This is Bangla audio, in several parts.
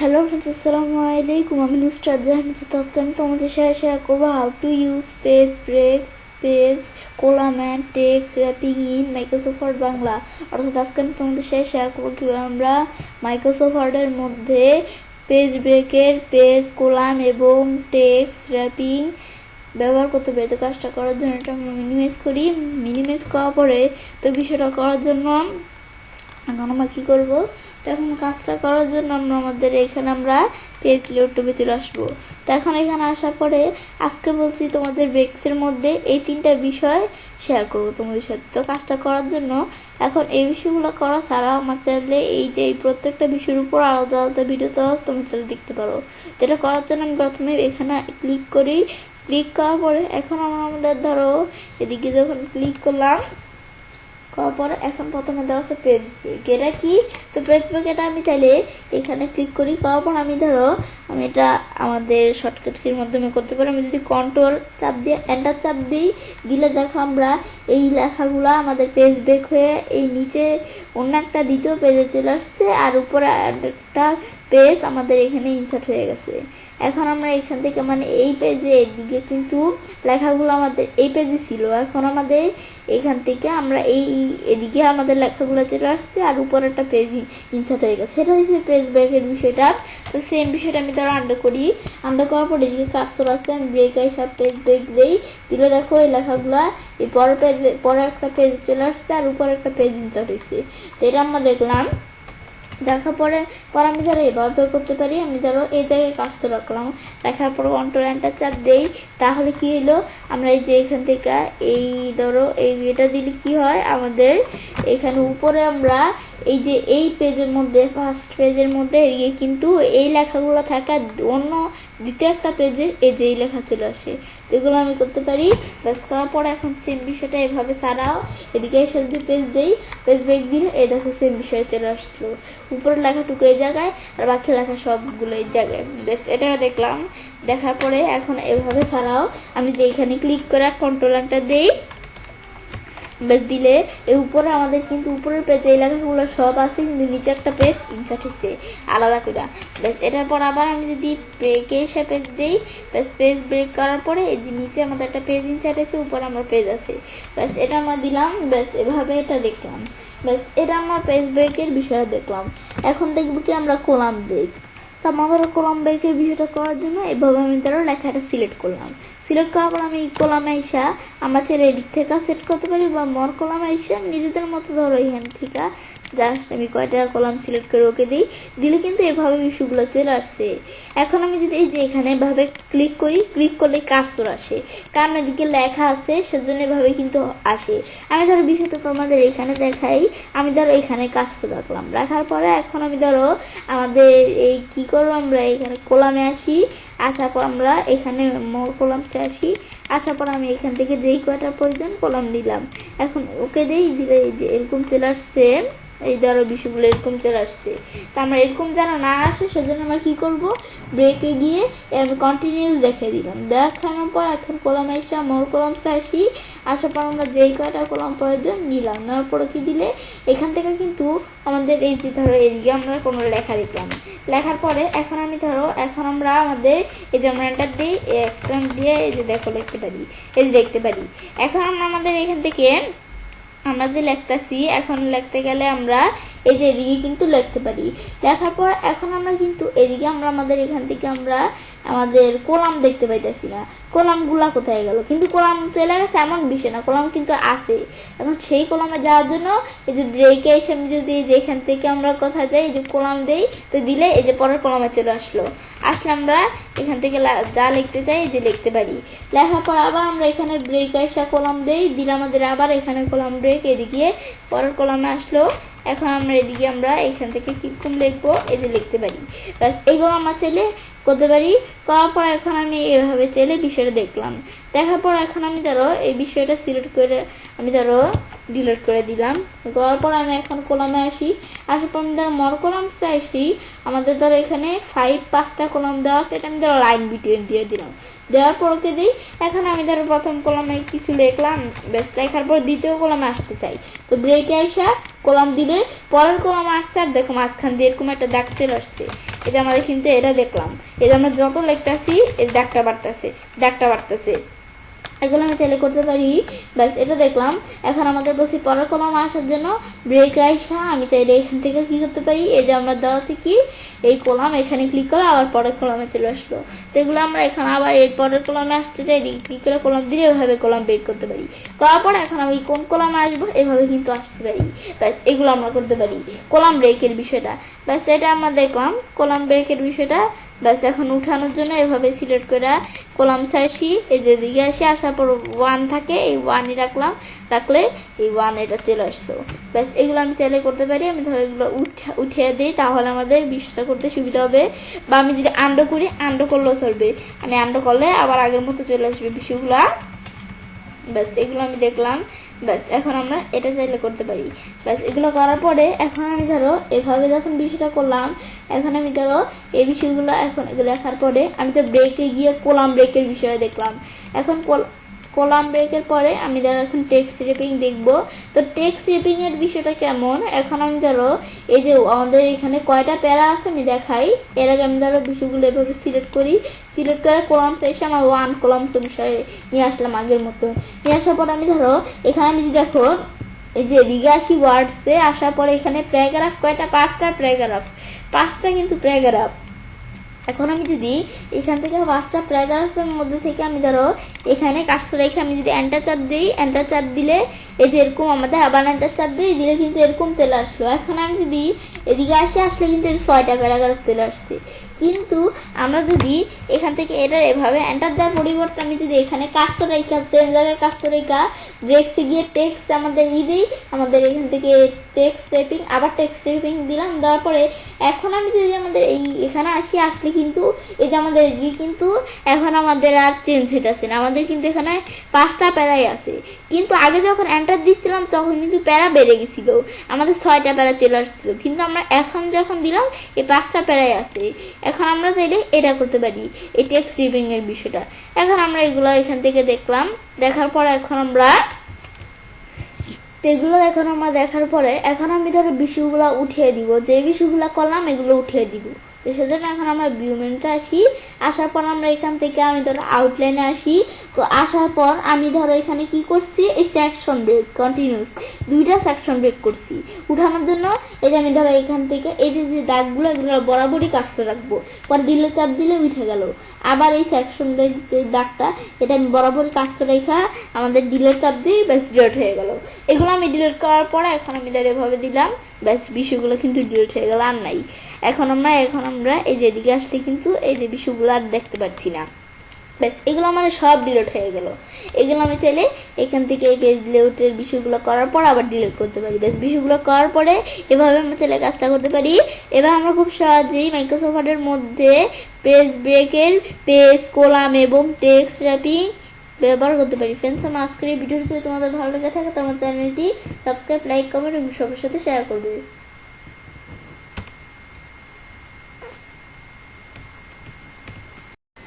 হ্যালো ফ্রেন্ডস, আসসালামু আলাইকুম। আমি নুসরাত জাহান। আজকে আমি তোমাদের সাথে শেয়ার করবো how to use page breaks, page columns, text wrapping in Microsoft Word Bangla. অর্থাৎ আজকে আমি তোমাদের সাথে শেয়ার করবো কীভাবে আমরা মাইক্রোসফট ওয়ার্ডের মধ্যে পেজ ব্রেকের পেজ কোলাম এবং টেক্সট র্যাপিং ব্যবহার করতে পারি। তো কাজটা করার জন্য এটা আমরা মিনিমাইজ করি। মিনিমাইজ করার পরে তো বিষয়টা করার জন্য এখন আমরা কী করবো, তো এখন কাজটা করার জন্য আমাদের এখানে আমরা পেজ লেআউটে চলে আসবো। তো এখন এখানে আসার পরে আজকে বলছি তোমাদের বেক্সের মধ্যে এই তিনটা বিষয় শেয়ার করবো তোমাদের সাথে। তো কাজটা করার জন্য এখন এই বিষয়গুলো করা ছাড়াও আমার চ্যানেলে এই প্রত্যেকটা বিষয়ের উপর আলাদা আলাদা ভিডিও তো তোমার চ্যানেলে দেখতে পারো। তো এটা করার জন্য আমি প্রথমে এখানে ক্লিক করি। ক্লিক করার পরে এখন আমাদের ধরো এদিকে যখন ক্লিক করলাম করার পরে এখন প্রথমে দেওয়া আছে পেজ ব্রেক। এটা কি? তো পেজ ব্রেক এটা আমি চাইলে এখানে ক্লিক করি। করার পর আমি এটা আমাদের শর্টকাট কির মাধ্যমে করতে পারি। আমি যদি কন্ট্রোল চাপ দিয়ে এন্টার চাপ দিই, দিলে দেখো আমরা এই লেখাগুলো আমাদের পেজ ব্রেক হয়ে এই নিচে অন্য একটা দ্বিতীয় পেজে চলে আসছে, আর উপরে একটা পেজ আমাদের এখানে ইনসার্ট হয়ে গেছে। এখন আমরা এখান থেকে এই পেজে এদিকে কিন্তু লেখাগুলো আমাদের এই পেজে ছিল, এখন আমাদের এখান থেকে আমরা এদিকে আমাদের লেখাগুলো চলে আসছে আর উপরে একটা পেজ ইনসার্ট হয়ে গেছে। সেটা হচ্ছে পেজ ব্রেকের বিষয়টা। তো সেম বিষয়টা আমি আন্ডার করি। আন্ডার করার পর এদিকে কার্সর আছে, আমি ব্রেক সব পেজ ব্রেক দিলে দেখো এই লেখাগুলো এই পরে একটা পেজ চলে আসছে আর উপরে একটা পেজ ইনসার্ট হয়েছে। তো এটা আমরা দেখার পরে আমি এভাবে করতে পারি। আমি এই জায়গায় কাজটা রাখলাম, রাখার পর কন্ট্রোল এন্টার চাপ দেই, তাহলে কি হলো আমরা এই যে এখান থেকে এই এটা দিলে কি হয় আমাদের এখানে উপরে আমরা এই পেজের মধ্যে ফার্স্ট পেজের মধ্যে কিন্তু এই লেখাগুলো থাকা অন্য দ্বিতীয় একটা পেজে এই যে এই লেখা চলে আসে। তো এগুলো আমি করতে পারি। ব্যাস করার পরে এখন সেম বিষয়টা এভাবে ছাড়াও এদিকে এসে যদি পেজ দেই, পেজ ব্রেক দিলে এই দেখো সেম বিষয়ে চলে আসলো। উপরের লেখাটুকু এই জায়গায় আর বাকি লেখা সবগুলো এই জায়গায়। বেশ এটা দেখলাম। দেখার পরে এখন এভাবে ছাড়াও আমি যে এখানে ক্লিক করে কন্ট্রোল এন্টার দেই, বেশ দিলে এই উপরে আমাদের কিন্তু উপরের পেজে এই লেখাগুলো সব আছে, কিন্তু নিচে একটা পেজ ইনসার্ট হয়েছে আলাদা করে। বেশ এটার পর আবার আমি যদি ব্রেকে এসে পেজ দিই, বেশ পেজ ব্রেক করার পরে এই যে নিচে আমাদের একটা পেজ ইনসার্ট হয়েছে, উপরে আমার পেজ আছে। বেশ এটা আমরা দিলাম। বেশ এভাবে এটা দেখলাম। বেশ এটা আমার পেজ ব্রেকের বিষয়টা দেখলাম। এখন দেখবো কি আমরা কলাম ব্রেক। তা আমাদের কলাম ব্রেকের বিষয়টা করার জন্য এভাবে আমি লেখাটা সিলেক্ট করলাম। সিলেক্ট করার পর আমি কলামে এসে আমরা চাইলে এদিক থেকে সেট করতে পারি, বা মর কলামে এসে নিজেদের মতো ধরো এখান থেকে জাস্ট আমি কয়টা কলাম সিলেক্ট করে ওকে দিই, দিলে কিন্তু এভাবে বিষয়গুলো চলে আসছে। এখন আমি যদি এই যে এখানে এভাবে ক্লিক করি, ক্লিক করলে কার্সর আসে, কারণ এদিকে লেখা আছে সেজন্য এভাবে কিন্তু আসে। আমি বিষয়টা তোমাদের এখানে দেখাই। আমি এখানে কার্সর রাখলাম, রাখার পরে এখন আমি আমাদের এই কি করবো, আমরা এখানে কলামে আসি। আসার পর আমরা এখানে মোর কলামসে আসি। আসার পর আমি এখান থেকে যেই কয়টা প্রয়োজন কলাম নিলাম, এখন ওকে দিলে এই যে এরকম চলে আসছে। এই বিষয়গুলো এরকম চলে আসছে। তা আমরা এরকম যেন না আসে সেজন্য আমরা কি করব, ব্রেকে গিয়ে আমি কন্টিনিউস দেখিয়ে দিলাম। দেখানোর পর এখন কলামে এসে মোর কলামসে আসি। আসার পর আমরা যেই কয়টা কলাম প্রয়োজন নিলাম, নেওয়ার পরে কি দিলে এখান থেকে কিন্তু আমাদের এই যে এদিকে আমরা কোনো লেখা লিখলাম। লেখার পরে এখন আমি এখন আমরা আমাদের এই যে আমরা এন্টার দিই, একটা দিয়ে এই যে দেখো লিখতে পারি, এই যে লিখতে পারি। এখন আমরা আমাদের এখান থেকে আমরা যে লিখতেছি, এখন লিখতে গেলে আমরা এই যে এদিকে কিন্তু লিখতে পারি। লেখার পর এখন আমরা কিন্তু এদিকে আমরা আমাদের এখান থেকে আমরা আমাদের কলাম দেখতে পাইতেছি না, কলামগুলা কোথায় গেল। কিন্তু কলাম চলে গেছে এমন বিষয় না, কলাম কিন্তু আছে। এখন সেই কলামে যাওয়ার জন্য এই যে ব্রেকে এসে আমি যদি এখান থেকে আমরা কোথায় যাই, এই যে কলাম দেই, তো দিলে এই যে পরের কলামে চলে আসলে আমরা এখান থেকে যা লিখতে চাই এই যে লিখতে পারি। লেখার পর আবার আমরা এখানে ব্রেক এসে কলাম দেই, দিলে আমাদের আবার এখানে কলাম ব্রেক, এদিকে পরের কলামে আসলো। এখন আমরা এদিকে আমরা এখান থেকে কিরকম লিখবো এই যে লিখতে পারি। ব্যাস এইভাবে আমরা চাইলে করতে পারি। করার পর এখন আমি এভাবে চাইলে বিষয়টা দেখলাম। দেখার পর এখন আমি এই বিষয়টা সিলেক্ট করে আমি ডিলিট করে দিলাম। করার পর আমি এখন কলামে আসি। আসার পর আমি মর কলামসে আসি। আমাদের এখানে 5টা কলাম দেওয়া আছে, এটা আমি লাইন বিটুইন দিয়ে দিলাম। দেওয়ার পর ওকে দিই। এখন আমি প্রথম কলামে কিছু লিখলাম, বেশ লেখার পর দ্বিতীয় কলামে আসতে চাই, তো ব্রেকে আসা কলাম দিলে পরের কলামে আসতে, আর দেখো মাঝখান দিয়ে এরকম একটা দাগ চলে আসছে। এই যে আমাদের কিন্তু এটা দেখলাম, এই যে আমরা যত লিখতেছি এই দাগটা বাড়তেছে। এগুলো আমি চাইলে করতে পারি। ব্যাস এটা দেখলাম। এখন আমাদের বলছি পরের কলমে আসার জন্য ব্রেক আইসা আমি চাইলে এখান থেকে কি করতে পারি, এই যে আমরা দেওয়া আছে কি এই কলাম, এখানে ক্লিক করে আবার পরের কলমে চলে আসলো। তো এগুলো আমরা এখানে আবার এর পরের কলমে আসতে চাইলে ক্লিক করে কলম দিলে এভাবে কলম ব্রেক করতে পারি। করার পরে এখন আমি কোন কলমে আসবো এভাবে কিন্তু আসতে পারি। ব্যাস এগুলো আমরা করতে পারি কলাম ব্রেকের বিষয়টা। ব্যাস এটা আমরা দেখলাম কলাম ব্রেকের বিষয়টা। ব্যাস এখন উঠানোর জন্য এভাবে সিলেক্ট করে কলাম আসি, এই যে দিকে আসি, আসার পর 1 থাকে, এই 1ই রাখলে এই 1 এটা চলে আসলো। ব্যাস এগুলো আমি চাইলে করতে পারি। আমি ধরো এগুলো উঠিয়ে দিই, তাহলে আমাদের বিষয়টা করতে সুবিধা হবে। বা আমি যদি আন্ডো করি, আন্ডো করলেও চলবে। আমি আন্ডো করলে আবার আগের মতো চলে আসবে বিষয়গুলা। ব্যাস এগুলো আমি দেখলাম। ব্যাস এখন আমরা এটা চাইলে করতে পারি। ব্যাস এগুলো করার পরে এখন আমি ধরো এভাবে যখন বিষয়টা করলাম, এখন আমি ধরো এই বিষয়গুলো এখন দেখার পরে আমি তো ব্রেকে গিয়ে কলাম ব্রেকের বিষয়ে দেখলাম। এখন কলাম ব্রেকের পরে আমি ধরো এখন টেক্সট রেপিং দেখবো। তো টেক্সট রেপিং এর বিষয়টা কেমন, এখন আমি ধরো এই যে আমাদের এখানে কয়টা প্যারা আছে আমি দেখাই। এর আগে আমি ধরো বিষয়গুলো এভাবে সিলেক্ট করি, সিলেক্ট করে কলামস এসে আমার 1 কলামস অনুসারে নিয়ে আসলাম আগের মতো। নিয়ে আসার পর আমি ধরো এখানে আমি যদি দেখো এই যে রিগাসি ওয়ার্ডসে আসার পরে এখানে প্যারাগ্রাফ কয়টা, 5টা প্যারাগ্রাফ, 5টা কিন্তু প্যারাগ্রাফ। এখন আমি যদি এখান থেকে 5টা প্যারাগ্রাফের মধ্যে থেকে আমি ধরো এখানে কাজটা রেখে আমি যদি এন্টার চাপ দিই, এন্টার চাপ দিলে এই যে এরকম আমাদের আবার এন্টার চাপ দিলে কিন্তু এরকম চলে আসলো। এখন আমি যদি এদিকে আসলে কিন্তু 6টা প্যারাগ্রাফ চলে আসছে। কিন্তু আমরা যদি এখান থেকে এটা এভাবে এন্টার দেওয়ার পরিবর্তে আমি যদি এখানে কাজটা রেখা সেম জায়গায় কাজটা রেখা ব্রেকসে গিয়ে টেক্সট আমাদের দিই, আমাদের এখান থেকে টেক্সট রেপিং, আবার টেক্সট রেপিং দিলাম, দেওয়ার পরে এখন আমি যদি আমাদের এই এখানে আসলে কিন্তু এই যে আমাদের কিন্তু এখন আমাদের আর চেঞ্জ হইতেছে না, আমাদের কিন্তু এখানে 5টা প্যারাই আছে। কিন্তু আগে যখন এন্টার দিচ্ছিলাম তখন কিন্তু প্যারা বেড়ে গেছিল, আমাদের 6টা প্যারা চলে আসছিল। কিন্তু আমরা এখন যখন দিলাম এই 5টা প্যারাই আছে। এখন আমরা চাইলে এটা করতে পারি, এই টেক্সট রেপিং এর বিষয়টা। এখন আমরা এগুলো এখান থেকে দেখলাম, দেখার পর এখন আমরা দেখার পরে এখন আমি ধরো বিষয়গুলো উঠিয়ে দিব, যে বিষয়গুলো করলাম এগুলো উঠিয়ে দিব। তো সেজন্য এখন আমরা ভিউ মেনুতে আসি, আসার পর আমরা এখান থেকে আমি ধরো আউটলাইনে আসি। তো আসার পর আমি ধরো এখানে কি করছি, এই সেকশন ব্রেক কন্টিনিউস 2টা সেকশন ব্রেক করছি উঠানোর জন্য। এই যে আমি ধরো এখান থেকে এই যে দাগগুলো এগুলো বরাবরই কাজটা রাখবো, পরে ডিলেট চাপ দিলে উঠে গেল। আবার এই সেকশন ব্রেক যে দাগটা এটা আমি বরাবরই কাজটা রেখা আমাদের ডিলেট চাপ দিই, ব্যাস ডিলেট হয়ে গেল। এগুলো আমি ডিলেট করার পরে এখন আমি ধরো এভাবে দিলাম, ব্যাস বিষয়গুলো কিন্তু ডিলেট হয়ে গেল, আর নাই। এখন আমরা এই যে এদিকে আসলে কিন্তু এই যে বিষয়গুলো আর দেখতে পাচ্ছি না। ব্যাস এগুলো আমার সব ডিলিট হয়ে গেল। এগুলো আমি চাইলে এখান থেকে এই পেজ লেআউটের বিষয়গুলো করার পর আবার ডিলিট করতে পারি। ব্যাস বিষয়গুলো করার পরে এভাবে আমরা চাইলে কাজটা করতে পারি। এবার আমরা খুব সহজেই মাইক্রোসফট ওয়ার্ডের মধ্যে পেজ ব্রেকের পেজ কলাম এবং টেক্সট র্যাপিং ব্যবহার করতে পারি। ফ্রেন্ডস, আমার আজকের এই ভিডিওটি যদি তোমাদের ভালো লেগে থাকে তো আমার চ্যানেলটি সাবস্ক্রাইব, লাইক, কমেন্ট এবং সবার সাথে শেয়ার করবে।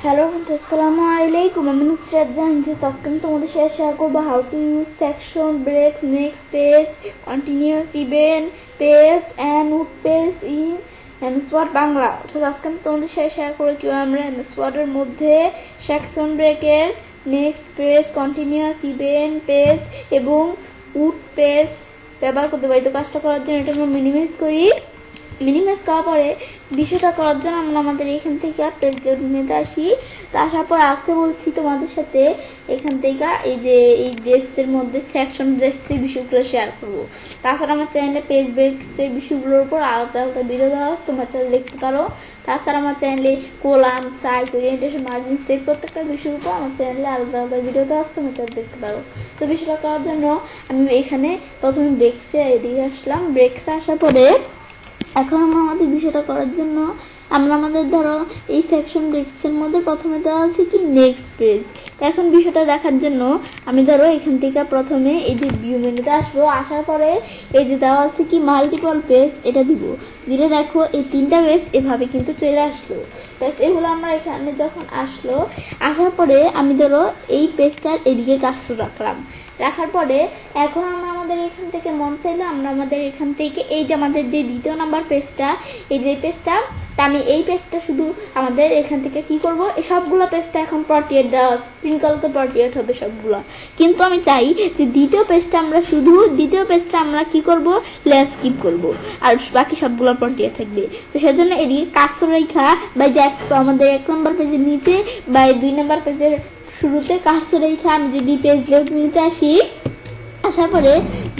হ্যালো ফ্রেন্ডস, আসসালামু আলাইকুম। আমি নুসরাত জাহান। আজকে আমি তোমাদের সাথে শেয়ার করবো how to use section break, next page, continuous even page and odd page in MS Word Bangla. অর্থাৎ আজকে আমি তোমাদের সাথে শেয়ার করবো কীভাবে আমরা এমএস ওয়ার্ডের মধ্যে সেকশন ব্রেকের next page, continuous even page এবং উড পেজ ব্যবহার করতে পারি। তো কাজটা করার জন্য এটা আমরা মিনিমাইজ করি। মিনিমাইজ করার পরে বিষয়টা করার জন্য আমরা আমাদের এখান থেকে পেজ লেআউটে আসি। তো আসার পর আসতে বলছি তোমাদের সাথে এখান থেকে এই যে এই ব্রেক্সের মধ্যে সেকশন ব্রেক্সের বিষয়গুলো শেয়ার করবো। তাছাড়া আমার চ্যানেলে পেজ ব্রেক্সের বিষয়গুলোর উপর আলাদা আলাদা ভিডিও দেওয়া আছে, তোমরা চ্যানেল দেখতে পারো। তাছাড়া আমার চ্যানেলে column, size, orientation, margin, set প্রত্যেকটা বিষয়ের উপর আমার চ্যানেলে আলাদা আলাদা ভিডিও দেওয়া আছে, তোমরা চ্যানেল দেখতে পারো। তো বিষয়টা করার জন্য আমি এখানে প্রথমে ব্রেক্সে এদিকে আসলাম। ব্রেক্সে আসার পরে এখন আমরা আমাদের বিষয়টা করার জন্য আমরা আমাদের ধরো এই সেকশন ব্রেক্সের মধ্যে প্রথমে দেওয়া আছে কি নেক্সট পেজ। এখন বিষয়টা দেখার জন্য আমি ধরো এখান থেকে প্রথমে এই যে ভিউ মেনুতে আসবো। আসার পরে এই যে দেওয়া আছে কি মাল্টিপল পেজ, এটা দিব। দিলে দেখো এই 3টা পেজ এভাবে কিন্তু চলে আসলো। পেজ এগুলো আমরা এখানে যখন আসার পরে আমি ধরো এই পেজটার এদিকে কাজটা রাখলাম। রাখার পরে এখন আমরা আমাদের এখান থেকে মন চাইলে আমরা আমাদের এখান থেকে এই যে আমাদের যে দ্বিতীয় নাম্বার পেজটা, এই যে পেজটা, তা আমি এই পেজটা শুধু আমাদের এখান থেকে কি করব, এই সবগুলো পেজটা এখন পটিয়েট দেওয়া স্প্রিঙ্কলতে পটিয়েট হবে সবগুলো, কিন্তু আমি চাই যে দ্বিতীয় পেজটা আমরা কি করব, ল্যান্ডস্কেপ করব, আর বাকি সবগুলো পটিয়ে থাকবে। তো সেজন্য এদিকে কার্সর রেখা বা যে আমাদের 1 নম্বর পেজের নিচে বা 2 নম্বর পেজের শুরুতে কার্সর রেখা আমি যদি পেজ লেআউট নিতে আসি, আসার পরে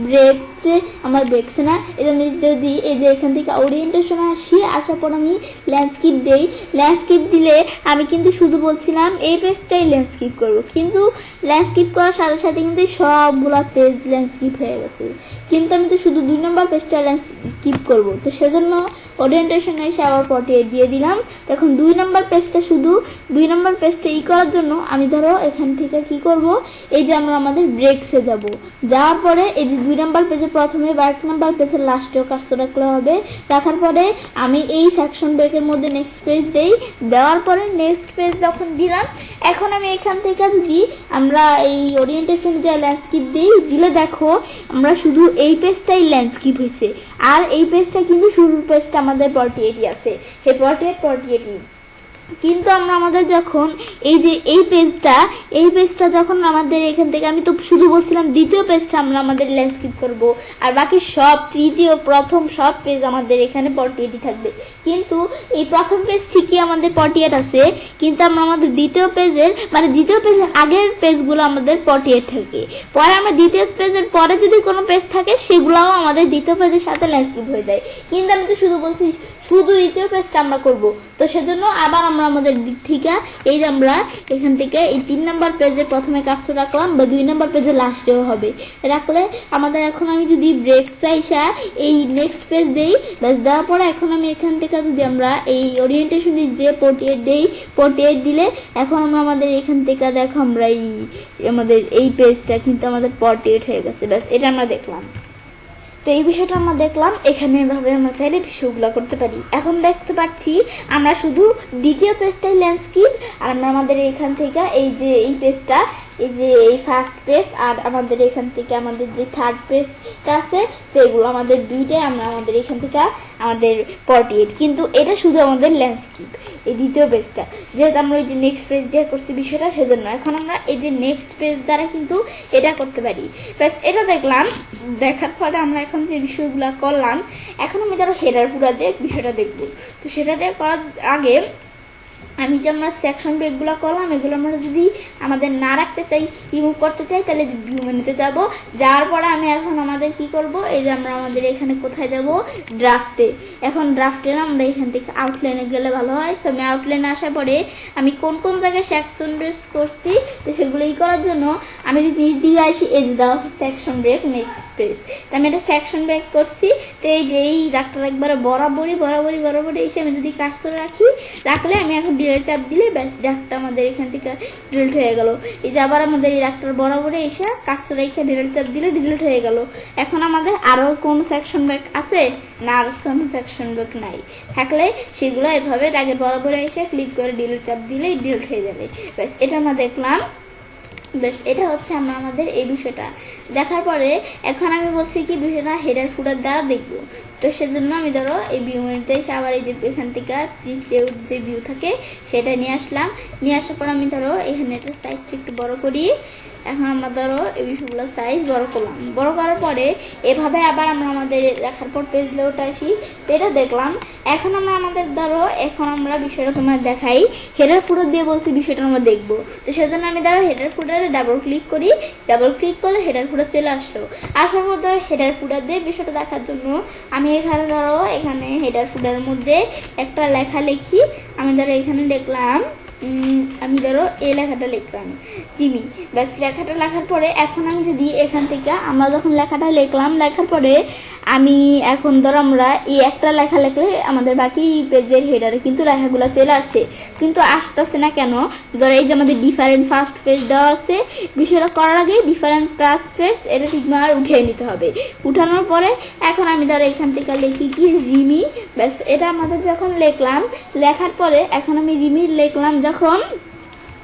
ব্রেকসে না আমি যদি এই যে এখান থেকে ওরিয়েন্টেশন আসি, আসার পর আমি ল্যান্ডস্কেপ দেই, ল্যান্ডস্কেপ দিলে আমি কিন্তু শুধু বলছিলাম এই পেজটাই ল্যান্ডস্কেপ করবো, কিন্তু ল্যান্ডস্কেপ করার সাথে সাথে কিন্তু সবগুলা পেজ ল্যান্ডস্কেপ হয়ে গেছে, কিন্তু আমি তো শুধু 2 নম্বর পেজটা ল্যান্ডস্কেপ করবো। তো সেজন্য ওরিয়েন্টেশন এসে আবার পটিয়ে দিয়ে দিলাম। এখন 2 নম্বর পেজটা করার জন্য আমি ধরো এখান থেকে কি করব, এই যে আমরা আমাদের ব্রেকসে যাওয়ার পরে এই যে 2 নম্বর পেজে প্রথমে বা 1 নম্বর পেজের লাস্টেও কার্সর রাখলে হবে। রাখার পরে আমি এই সেকশন ব্রেকের মধ্যে নেক্সট পেজ দেওয়ার পরে নেক্সট পেজ যখন দিলাম, এখন আমি এখান থেকে যদি আমরা এই ওরিয়েন্টেশন যে ল্যান্ডস্কেপ দিলে দেখো আমরা শুধু এই পেজটাই ল্যান্ডস্কেপ হয়েছে, আর এই পেজটা কিন্তু শুরুর পেজটা আমাদের পটিয়েটই আছে, হে পটিয়েটই। কিন্তু আমরা আমাদের যখন এই যে এই পেজটা যখন আমাদের এখান থেকে আমি তো শুধু বলছিলাম দ্বিতীয় পেজটা আমরা আমাদের ল্যান্ডস্কেপ করব, আর বাকি সব তৃতীয় প্রথম সব পেজ আমাদের এখানে পটিয়েটই থাকবে, কিন্তু এই প্রথম পেজ ঠিকই আমাদের পটিয়েট আছে, কিন্তু আমরা আমাদের দ্বিতীয় পেজের আগের পেজগুলো আমাদের পটিয়েট থাকে, পরে আমরা দ্বিতীয় পেজের পরে যদি কোনো পেজ থাকে সেগুলোও আমাদের দ্বিতীয় পেজের সাথে ল্যান্ডস্কেপ হয়ে যায়, কিন্তু আমি তো শুধু বলছি শুধু দ্বিতীয় পেজটা আমরা করব। তো সেজন্য আবার আমরা আমাদের দিক থেকে এই যে আমরা এখান থেকে এই 3 নম্বর পেজে প্রথমে কার্সর রাখলাম বা 2 নম্বর পেজে লাস্টেও হবে, রাখলে আমাদের এখন আমি যদি ব্রেক চাইসা এই নেক্সট পেজ দেওয়ার পরে এখন আমি এখান থেকে যদি আমরা এই ওরিয়েন্টেশন যে পটিয়েট দিলে এখন আমরা আমাদের এখান থেকে দেখো আমরা আমাদের এই পেজটা কিন্তু আমাদের পটিয়েট হয়ে গেছে, ব্যাস এটা আমরা দেখলাম। তো এই বিষয়টা আমরা দেখলাম, এখানে এভাবে আমরা চাইলে বিষয়গুলো করতে পারি। এখন দেখতে পাচ্ছি আমরা শুধু দ্বিতীয় পেজটাই ল্যান্ডস্কেপ, আর আমরা আমাদের এখান থেকে এই যে এই পেজটা, এই যে এই ফার্স্ট পেজ আর আমাদের এখান থেকে আমাদের যে থার্ড পেজটা আছে, তো এগুলো আমাদের দুইটাই আমরা আমাদের এখান থেকে আমাদের পটিয়েট, কিন্তু এটা শুধু আমাদের ল্যান্ডস্কেপ এই দ্বিতীয় পেজটা, যেহেতু আমরা ওই যে নেক্সট পেজ দিয়ে করছি বিষয়টা, সেজন্য এখন আমরা এই যে নেক্সট পেজ দ্বারা কিন্তু এটা করতে পারি। ব্যাস এটা দেখলাম, দেখার পরে আমরা এখন যে বিষয়গুলো করলাম, এখন আমি ধরো হেডার ফুডার দিয়ে বিষয়টা দেখবো। তো সেটা দিয়ে করার আগে আমি যে আমরা সেকশন ব্রেকগুলো করলাম, এগুলো আমরা যদি আমাদের না রাখতে চাই, রিমুভ করতে চাই, তাহলে ভিউ মেনুতে যাওয়ার পরে আমি এখন আমাদের কি করব, এই যে আমরা আমাদের এখানে কোথায় যাব, ড্রাফটে। এখন ড্রাফটে না আমরা এখান থেকে আউটলাইনে গেলে ভালো হয়। তো আমি আউটলাইনে আসার পরে আমি কোন কোন জায়গায় সেকশন ব্রেক করছি, তো সেগুলো করার জন্য আমি যদি নিচ দিকে আসি, এই যে দেওয়া আছে সেকশন ব্রেক নেক্সট পেজ, তো আমি একটা সেকশন ব্রেক করছি। তো এই যে এই ডাক্তার একবারে বরাবরই এসে আমি যদি কার্সর রাখলে আমি এখন চাপ দিলে ব্যাস ডাক্তার আমাদের এখান থেকে ডিলিট হয়ে গেল। এই যে আবার আমাদের এই ডাক্তার বরাবরে এসে কার্সর রেখে ডিলিট চাপ দিলে ডিলিট হয়ে গেল। এখন আমাদের আরও কোনো সেকশন ব্যাক আছে না, আর কোনো সেকশন ব্যাক নাই, থাকলে সেগুলো এভাবে আগে বরাবরে এসে ক্লিক করে ডিলিট চাপ দিলেই ডিলিট হয়ে যাবে। ব্যাস এটা আমরা দেখলাম। বেশ, এটা হচ্ছে আমরা আমাদের এই বিষয়টা দেখার পরে এখন আমি বলছি কি বিষয়টা হেডার ফুডার দ্বারা দেখবো। তো সেজন্য আমি ধরো এই ভিউ মেনুতে এসে আবার এই যে এখান থেকে প্রিন্ট লেআউট যে ভিউ থাকে সেটা নিয়ে আসলাম। নিয়ে আসার পর আমি ধরো এখানে একটা সাইজটা একটু বড় করি। এখন আমরা ধরো এই বিষয়গুলো সাইজ বড় করলাম। বড় করার পরে এভাবে আবার আমরা আমাদের রাখার পর পেজ লেআউটে আসি। তো এটা দেখলাম। এখন আমরা আমাদের ধরো এখন আমরা বিষয়টা তোমার দেখাই, হেডার ফুডার দিয়ে বলছি বিষয়টা আমরা দেখবো। তো সেজন্য আমি ধরো হেডার ফুডারে ডাবল ক্লিক করি। ডাবল ক্লিক করলে হেডার ফুডার চলে আসলো। আসার পর ধরো হেডার ফুডার দিয়ে বিষয়টা দেখার জন্য আমি এখানে ধরো এখানে হেডার ফুডারের মধ্যে একটা লেখা লিখি। আমি ধরো এখানে লিখলাম আমি ধরো এই লেখাটা লিখলাম টিমি। ব্যাস লেখাটা লেখার পরে এখন আমি যদি এখান থেকে আমরা যখন লেখাটা লিখলাম, লেখার পরে আমি এখন ধরো আমরা এই একটা লেখা লিখলে আমাদের বাকি পেজের হেডারে কিন্তু লেখাগুলো চলে আসছে, কিন্তু আসতেছে না কেন? ধরো এই যে আমাদের ডিফারেন্ট ফার্স্ট পেজ দেওয়া আছে, বিষয়টা করার আগে ডিফারেন্ট ফার্স্ট পেজ এটা ঠিকমতো উঠিয়ে নিতে হবে। উঠানোর পরে এখন আমি ধরো এখান থেকে লিখি কি রিমি। ব্যাস এটা আমাদের যখন লিখলাম, লেখার পরে এখন আমি রিমি লিখলাম যখন,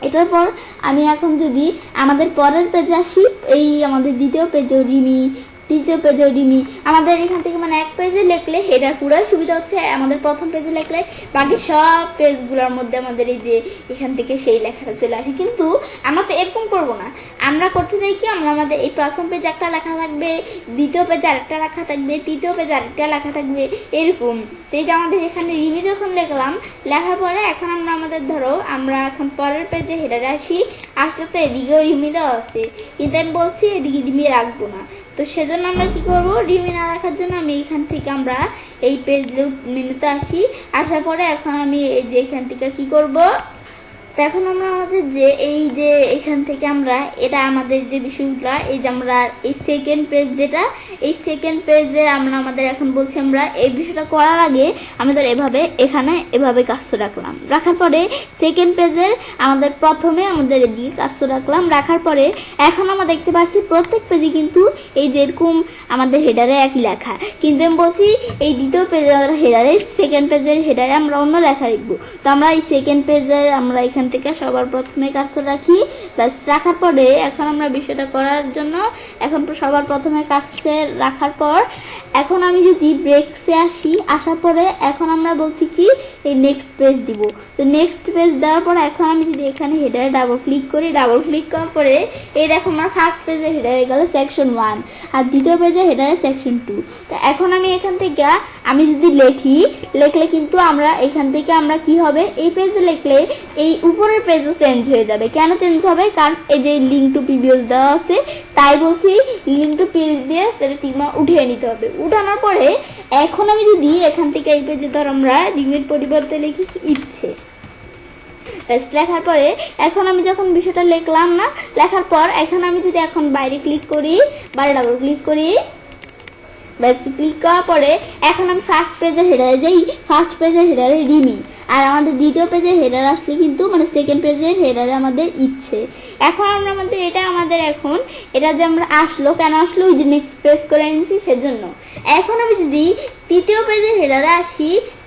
এটার পর আমি এখন যদি আমাদের পরের পেজে আসি, এই আমাদের দ্বিতীয় পেজেও রিমি তৃতীয় পেজে রিমি। আমাদের এখান থেকে মানে এক পেজে লিখলে হেডার পুরো সুবিধা হচ্ছে, আমাদের প্রথম পেজে লিখলে বাকি সব পেজগুলোর মধ্যে আমাদের এই যে এখান থেকে সেই লেখাটা চলে আসে। কিন্তু আমরা তো এরকম করব না, আমরা করতে চাই কি, আমরা আমাদের এই প্রথম পেজে একটা লেখা থাকবে, দ্বিতীয় পেজে আরেকটা লেখা থাকবে, তৃতীয় পেজে আরেকটা লেখা থাকবে, এরকম। তো এই যে আমাদের এখানে রিমি যখন লিখলাম, লেখার পরে এখন আমরা আমাদের ধরো আমরা এখন পরের পেজে হেডারে আসলে তো এদিকেও রিমি দেওয়া আছে, কিন্তু আমি বলছি এদিকে রিমি রাখবো না। তো সেজন্য আমরা কি করব, রিমি না রাখার জন্য আমি এখান থেকে আমরা এই পেজ মেনুতে আসার পরে এখন আমি এই যে এখান থেকে কি করব, তো এখন আমরা আমাদের যে এই যে এখান থেকে আমরা এটা আমাদের যে বিষয়গুলো এই যে আমরা এই সেকেন্ড পেজ যেটা, এই সেকেন্ড পেজে আমরা আমাদের এখন বলছি আমরা এই বিষয়টা করার আগে আমাদের এভাবে এখানে এভাবে কাজটা রাখার পরে সেকেন্ড পেজের আমাদের প্রথমে আমাদের এদিকে কাজটা রাখার পরে এখন আমরা দেখতে পাচ্ছি প্রত্যেক পেজে কিন্তু এই যেরকম আমাদের হেডারে একই লেখা, কিন্তু আমি বলছি এই দ্বিতীয় পেজের হেডারে সেকেন্ড পেজের হেডারে আমরা অন্য লেখা লিখবো। তো আমরা এই সেকেন্ড পেজের আমরা এখান থেকে সবার প্রথমে কাজটা রাখি, ব্যাস রাখার পরে এখন আমরা বিষয়টা করার জন্য এখন সবার প্রথমে কাজে রাখার পর এখন আমি যদি ব্রেকসে আসার পরে এখন আমরা বলছি কি এই নেক্সট পেজ দিব। তো নেক্সট পেজ দেওয়ার পর এখন আমি যদি এখানে হেডারে ডাবল ক্লিক করার পরে এই দেখো আমার ফার্স্ট পেজে হেডারে গেল সেকশন 1 আর দ্বিতীয় পেজে হেডারে সেকশন 2। তো এখন আমি এখান থেকে আমি যদি লিখলে কিন্তু আমরা এখান থেকে আমরা কি হবে, এই পেজে লিখলে এই উপরের পেজও চেঞ্জ হয়ে যাবে। কেন চেঞ্জ হবে, কারণ এই যে লিঙ্ক টু প্রিভিয়াস দেওয়া আছে, তাই বলছি লিঙ্ক টু প্রিভিয়াস এটা টিমা উঠিয়ে নিতে হবে। উঠানোর পরে এখন আমি যদি এখান থেকে এই পেজে ধর আমরা রিমের পরিবর্তে লিখি ইচ্ছে, লেখার পরে এখন আমি যখন বিষয়টা লিখলাম না, লেখার পর এখন আমি যদি এখন বাইরে ক্লিক করি, বাইরে ডাবল ক্লিক করি, ব্যাস ক্লিক করার পরে এখন আমি ফার্স্ট পেজের হেডারে যাই, ফার্স্ট পেজের হেডারে রিমি, আর আমাদের দ্বিতীয় পেজের হেডার আসলে কিন্তু মানে সেকেন্ড পেজের হেডারে আমাদের ইচ্ছে। এখন আমরা আমাদের এখন এটা যে আমরা কেন আসলো ওই যে নেক্সট প্রেস করে নিয়েছি সেজন্য। এখন আমি যদি তৃতীয় পেজের হেডারে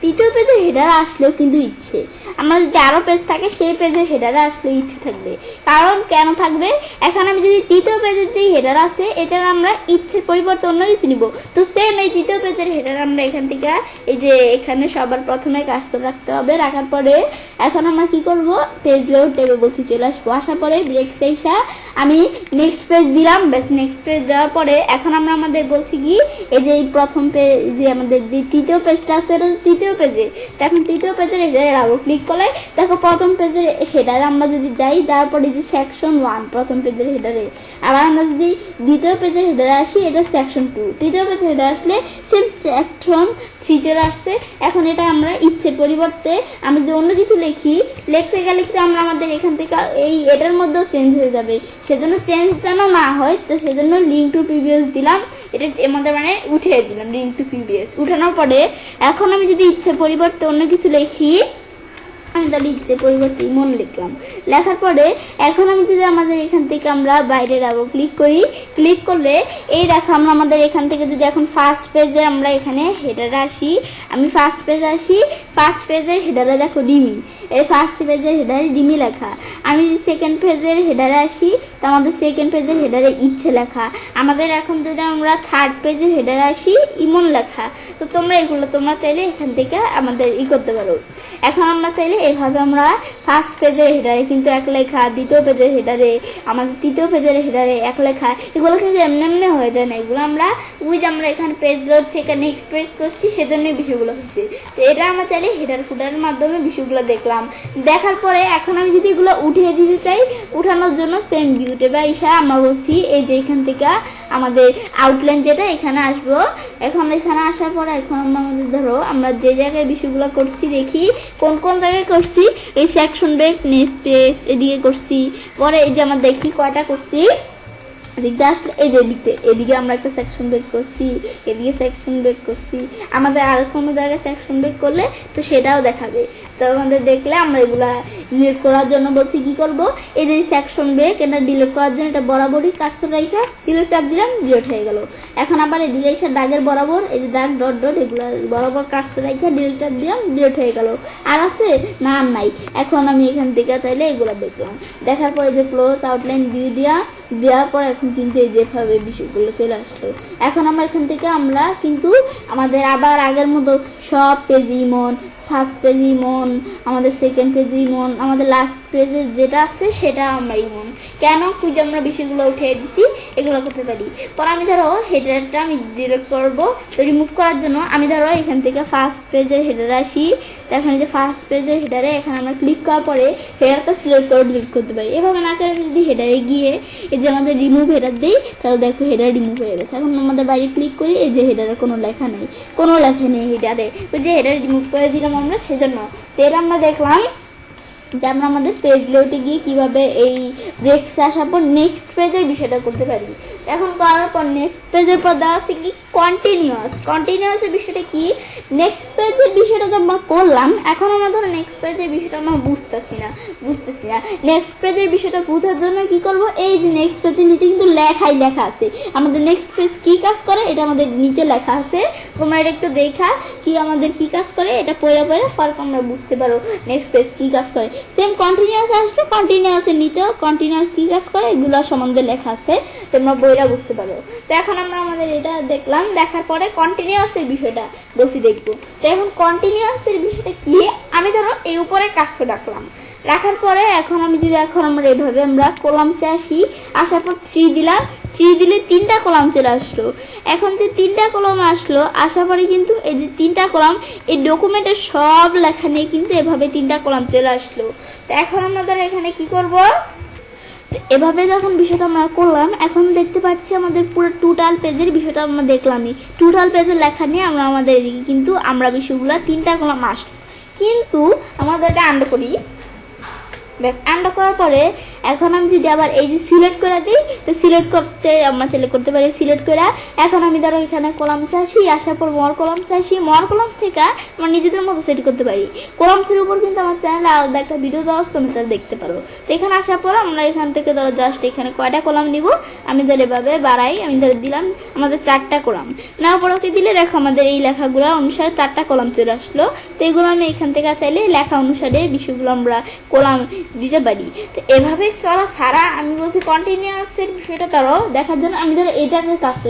তৃতীয় পেজের হেডারে আসলেও কিন্তু ইচ্ছে, আমরা যদি আরও পেজ থাকে সেই পেজের হেডারে আসলেও ইচ্ছে থাকবে। কারণ কেন থাকবে, এখন আমি যদি তৃতীয় পেজের যেই হেডার আছে এটার আমরা ইচ্ছের পরিবর্তে অন্য কিছু নিব, তো সেম এই তৃতীয় পেজের হেডার আমরা এখান থেকে এই যে এখানে সবার প্রথমে কাজটা রাখতে হবে। রাখার পরে এখন আমরা কি করব, পেজ লোড টেবে বলছি চলে আসার পরে ব্রেকসে আমি নেক্সট পেজ দিলাম, ব্যাস নেক্সট পেজ দেওয়ার পরে এখন আমরা আমাদের বলছি কি এই যে প্রথম পেজ যে আমাদের যে তৃতীয় পেজটা আছে এটা তৃতীয় পেজে, এখন তৃতীয় পেজের হেডারে ডাবল ক্লিক করলে দেখো প্রথম পেজের হেডারে আমরা যদি যাই, তারপরে যে সেকশন 1 প্রথম পেজের হেডারে, আবার আমরা যদি দ্বিতীয় পেজের হেডারে আসি এটা সেকশন 2, তৃতীয় পেজের হেডারে আসলে সেম সেকশন 3 চলে আসছে। এখন এটা আমরা ইচ্ছের পরিবর্তে আমি যদি অন্য কিছু লিখতে গেলে কিন্তু আমরা আমাদের এখান থেকে এই এটার মধ্যেও চেঞ্জ হয়ে যাবে, সেজন্য চেঞ্জ যেন না হয় তো সেজন্য লিঙ্ক টু প্রিভিয়াস দিলাম, এটা আমাদের মানে উঠিয়ে দিলাম লিঙ্ক টু প্রিভিয়াস। উঠানোর পরে এখন আমি যদি ইচ্ছে পরিবর্তে অন্য কিছু লিখি, আমি তাহলে ইচ্ছে পরিবর্তে মন লিখলাম, লেখার পরে এখন আমি যদি আমাদের এখান থেকে আমরা বাইরে ডাবল ক্লিক করলে এই দেখো আমরা আমাদের এখান থেকে যদি এখন ফার্স্ট পেজে আমরা এখানে হেডারে আমি ফার্স্ট পেজের হেডারে দেখো রিমি, এই ফার্স্ট পেজের হেডারে রিমি লেখা। আমি যদি সেকেন্ড পেজের হেডারে তো আমাদের সেকেন্ড পেজের হেডারে ইচ্ছে লেখা। আমাদের এখন যদি আমরা থার্ড পেজের হেডারে ইমন লেখা। তো তোমরা চাইলে এখান থেকে আমাদের করতে পারো। এখন আমরা চাইলে এভাবে আমরা ফার্স্ট পেজের হেডারে কিন্তু এক লেখা, দ্বিতীয় পেজের হেডারে আমাদের তৃতীয় পেজের হেডারে এক লেখা, এগুলো কিন্তু এমনি হয়ে যায় না, এগুলো আমরা আমরা এখানে পেজ লোড থেকে নেক্সট পেজ করছি সেজন্যই বিষয়গুলো হয়েছে। তো এটা আমরা চাইলে হেডার ফুডারের মাধ্যমে বিষয়গুলো দেখার পরে এখন আমি যদি এগুলো উঠিয়ে দিতে চাই, উঠানোর জন্য সেম ভিউতে বা আমরা বলছি এই যে এখান থেকে আমাদের আউটলাইন যেটা এখানে আসবো। এখন এখানে আসার পরে এখন আমরা আমাদের ধরো আমরা যে জায়গায় বিষয়গুলো করছি দেখি কোন জায়গায় করছি, এই সেকশন ব্রেক নেক্সট পেজ এদিকে করছি, পরে এই যে আমরা দেখি কয়টা করছি, এদিকে আসলে এই যে এদিকে আমরা একটা সেকশন ব্রেক করছি, এদিকে সেকশন ব্রেক করছি, আমাদের আর কোনো জায়গায় সেকশন ব্রেক করলে তো সেটাও দেখাবে। তো আমাদের দেখলে আমরা এগুলা ডিলিট করার জন্য বলছি কি করব, এই যে সেকশন ব্রেক এটা ডিলিট করার জন্য এটা বরাবরই কাজটা রেখে ডিলিট চাপ দিলাম, ডিলিট হয়ে গেল। এখন আবার এদিকে এসে দাগের বরাবর এই যে দাগ ডট ডট এগুলো বরাবর কাটছে রেখে ডিলিট চাপ দিলাম, ডিলিট হয়ে গেল। আর আছে না? আর নাই। এখন আমি এখান থেকে চাইলে এগুলো দেখলাম, দেখার পরে যে ক্লোজ আউটলাইন ভিউ দেওয়ার পর এখন কিন্তু এই যেভাবে বিষয়গুলো চলে আসলো। এখন আমরা এখান থেকে আমরা কিন্তু আমাদের আবার আগের মতো সব পেজ ইমন, ফার্স্ট পেজ ইমন, আমাদের সেকেন্ড পেজ ইমন, আমাদের লাস্ট পেজে যেটা আছে সেটা আমরা ইমন কেন খুঁজে আমরা বিষয়গুলো উঠিয়ে দিছি এগুলো করতে পারি। পরে আমি ধরো হেডারটা আমি ডিলিট করবো, তো রিমুভ করার জন্য আমি ধরো এখান থেকে ফার্স্ট পেজের হেডারে আসি। তো এখানে যে ফার্স্ট পেজের হেডারে এখানে আমরা ক্লিক করার পরে হেডারটা সিলেক্ট করে ডিলিট করতে পারি। এভাবে না করে যদি হেডারে গিয়ে এই যে আমাদের রিমুভ হেডার দিই, তাহলে দেখো হেডার রিমুভ হয়ে গেছে। এখন আমাদের বাইরে ক্লিক করি, এই যে হেডারে কোনো লেখা নেই হেডারে, ওই যে হেডার রিমুভ করে দিলাম আমরা সেজন্য। তো এর আমরা দেখলাম যে আমরা আমাদের পেজ লেআউটে গিয়ে কীভাবে এই ব্রেকসে আসার পর নেক্সট পেজের বিষয়টা করতে পারি। এখন করার পর নেক্সট পেজের পর দেওয়া আছে কি কন্টিনিউয়াসের বিষয়টা কি, নেক্সট পেজের বিষয়টা তো আমরা করলাম। এখন আমরা ধরো নেক্সট পেজের বিষয়টা আমরা বুঝতেছি না। নেক্সট পেজের বিষয়টা বোঝার জন্য কি করব, এই যে নেক্সট পেজের নিচে কিন্তু লেখা আছে আমাদের নেক্সট পেজ কি কাজ করে, এটা আমাদের নিচে লেখা আছে। তোমরা এটা একটু দেখা কি আমাদের কি কাজ করে এটা পড়ে ফার্ক আমরা বুঝতে পারো নেক্সট পেজ কি কাজ করে। সেম কন্টিনিউয়াস আসলে কন্টিনিউয়াসের নিচেও কন্টিনিউয়াস কি কাজ করে এগুলো সম্বন্ধে লেখা আছে, তোমরা বইটা বুঝতে পারো। তো এখন আমরা আমাদের এটা দেখলাম, দেখার পরে কন্টিনিউয়াসের বিষয়টা বলছি দেখবো। তো এখন কন্টিনিউয়াসের বিষয়টা কি, আমি ধরো এই উপরে কাজটা রাখার পরে এখন আমি যদি আমরা এভাবে আমরা কলামসে আসার পর 3 দিলাম, 3 দিলে 3টা কলাম চলে আসলো। এখন যে 3টা কলাম আসলো আসার পরে কিন্তু এই যে 3টা কলাম এই ডকুমেন্টের সব লেখা নিয়ে কিন্তু এভাবে 3টা কলাম চলে আসলো। তো এখন আমাদের এখানে কি করব, এভাবে যখন বিষয়টা আমরা করলাম, এখন দেখতে পাচ্ছি আমাদের পুরো টোটাল পেজের বিষয়টা আমরা দেখলামই। টোটাল পেজের লেখা নিয়ে আমরা আমাদের এদিকে কিন্তু আমরা বিষয়গুলো 3টা কলাম আসলো। কিন্তু আমাদের এটা আন্ডার করি, ব্যাস আন্ডার করার পরে এখন আমি যদি আবার এই যে সিলেক্ট করে দিই, তো সিলেক্ট করতে আমরা সিলেক্ট করতে পারি। সিলেক্ট করে এখন আমি ধরো এখানে কলামসে আসার পর মর কলামস থেকে আমরা নিজেদের মতো সেট করতে পারি। কলামসের উপর কিন্তু আমার চ্যানেলে আলাদা একটা ভিডিও দেওয়া আছে, তোমরা চ্যানেল দেখতে পারো। তো এখানে আসার পর আমরা এখান থেকে ধরো জাস্ট এখানে কয়টা কলাম নিব আমি ধরে এভাবে বাড়াই, আমি ধরে দিলাম আমাদের 4টা কলাম। নেওয়ার পর ওকে দিলে দেখো আমাদের এই লেখাগুলো অনুসারে 4টা কলাম চলে আসলো। তো এগুলো আমি এখান থেকে চাইলে লেখা অনুসারে বিষয়গুলো আমরা কলাম দিতে পারি। তো এভাবে করা ছাড়া আমি বলছি কন্টিনিউয়াসের বিষয়টা ধরো দেখার জন্য আমি ধরো এই জায়গায় কাজটা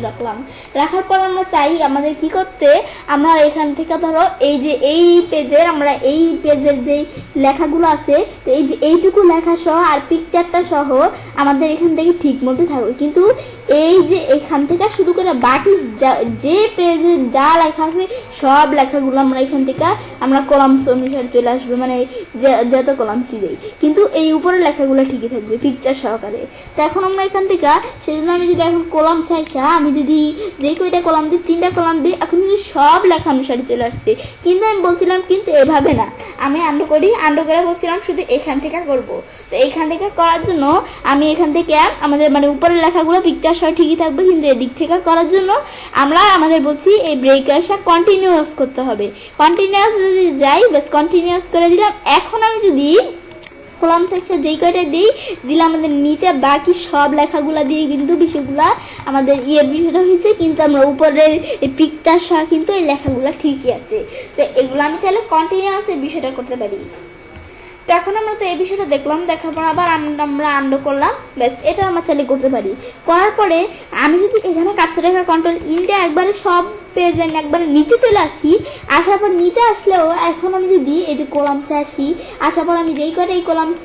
রাখার পর আমরা চাই আমাদের কি করতে, আমরা এখান থেকে ধরো এই যে এই পেজের যে লেখাগুলো আছে, তো এই যে এইটুকু লেখা সহ আর পিকচারটা সহ আমাদের এখান থেকে ঠিক মতো থাকবে। কিন্তু এই যে এখান থেকে শুরু করে বাকি যে পেজে যা লেখা আছে সব লেখাগুলো আমরা এখান থেকে আমরা কলামস অনুসারে চলে আসবে, মানে যত কলামসই দেই কিন্তু এই উপরে লেখাগুলো ঠিকই থাকবে পিকচার সহকারে। তো এখন আমরা এখান থেকে সেজন্য আমি যদি এখন কলাম সাইসা আমি যদি যে কয়টা কলাম দিই 3টা কলাম দিই, এখন কিন্তু সব লেখা অনুসারে চলে আসছে। কিন্তু আমি বলছিলাম কিন্তু এভাবে না, আমি আন্ডো করে বলছিলাম শুধু এখান থেকে করব। তো এখান থেকে করার জন্য আমি এখান থেকে আমাদের মানে উপরের লেখাগুলো পিকচার সহ ঠিকই থাকবে, কিন্তু এদিক থেকে করার জন্য আমরা আমাদের বলছি এই ব্রেক আসা কন্টিনিউয়াস করতে হবে। কন্টিনিউয়াস যদি যাই ব্যাস কন্টিনিউয়াস করে দিলাম। এখন আমি যদি কলাম সেকশন যেই কয়টা দিলে আমাদের নিচে বাকি সব লেখাগুলা দিয়ে কিন্তু বিষয়গুলা আমাদের বিষয়টা হয়েছে, কিন্তু আমরা উপরের এই পিকচার সহ কিন্তু এই লেখাগুলা ঠিকই আছে। তো এগুলো আমি চাইলে কন্টিনিউয়াসের বিষয়টা করতে পারি। তো এখন আমরা তো এই বিষয়টা দেখলাম, দেখার পর আবার আমরা আন্ডো করলাম, ব্যাস এটা আমরা চাইলে করতে পারি। করার পরে আমি যদি এখানে কাজটা রেখা কন্ট্রোল ইন্ডিয়া একবারে সব পেজে একবারে নিচে চলে আসার পর নিচে আসলেও এখন আমি যদি এই যে কলামসে আসার পর আমি যেই করে এই কলামস